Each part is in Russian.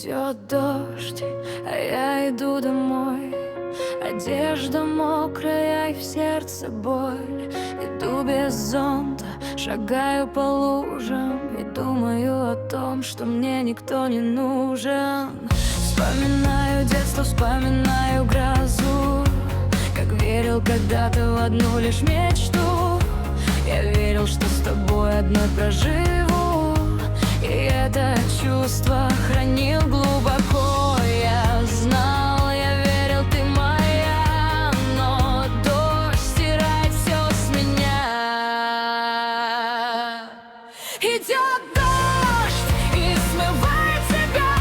Идет дождь, а я иду домой. Одежда мокрая и в сердце боль. Иду без зонта, шагаю по лужам и думаю о том, что мне никто не нужен. Вспоминаю детство, вспоминаю грозу, как верил когда-то в одну лишь мечту. Я верил, что с тобой одной проживу, и это чувство хранил глубоко. Я знал, я верил, ты моя, но дождь стирает все с меня. Идет дождь и смывает тебя,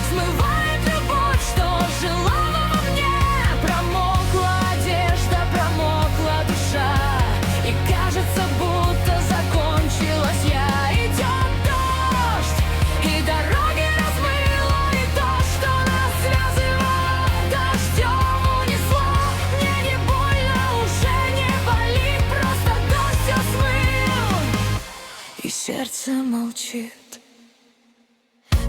смывает любовь, что жила во мне. Промокла одежда, промокла душа, и кажется, будто закончилась я. Идет дождь, и дороги размыло, и то, что нас связывало, дождем унесло. Мне не больно, уже не болит, просто дождь все смыл, и сердце молчит.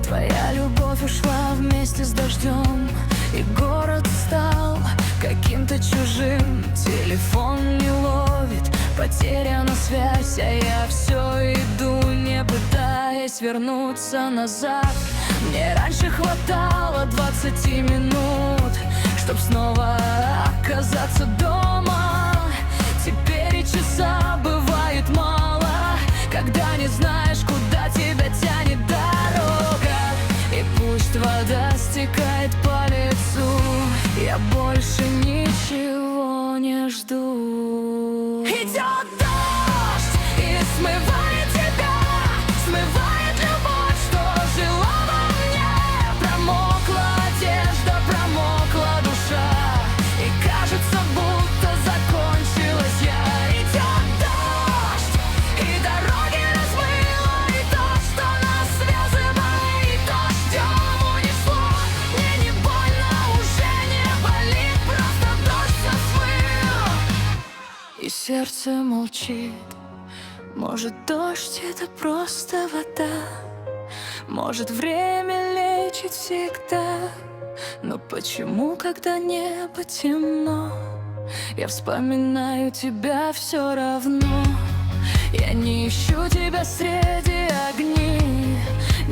Твоя любовь ушла вместе с дождем, и город стал каким-то чужим. Телефон не ловит, потеряна связь, а я все иду, не пытаясь вернуться назад. Мне раньше хватало 20 минут, чтоб снова оказаться дома. Теперь и часа бывает мало, когда не знаешь, куда тебя тянет дорога. И пусть вода стекает по лицу, я больше ничего не жду. Идет дождь и смывает тебя, смывает любовь, что жила во мне. Промокла одежда, промокла душа, и кажется, будто закончилась я. Идет дождь, и дороги размыло, и то, что нас связывало, и дождем унесло. Мне не больно, уже не болит, просто дождь все смыл, и сердце молчит. Может, дождь — это просто вода, может, время лечит всегда. Но почему, когда небо темно, я вспоминаю тебя все равно? Я не ищу тебя среди огней,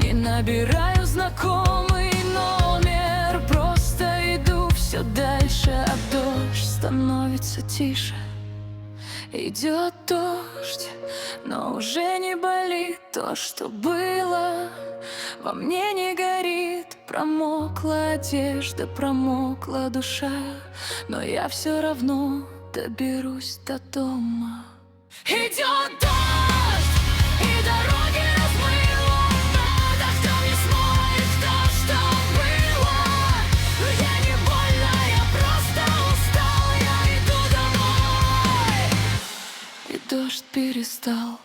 не набираю знакомый номер, просто иду все дальше, а дождь становится тише. Идет дождь, но уже не болит то, что было. Во мне не горит, промокла одежда, промокла душа, но я все равно доберусь до дома. Идет дождь, и дороги размыло, но дождем не смоет то, что было. Я не больно, я просто устал, я иду домой, и дождь перестал.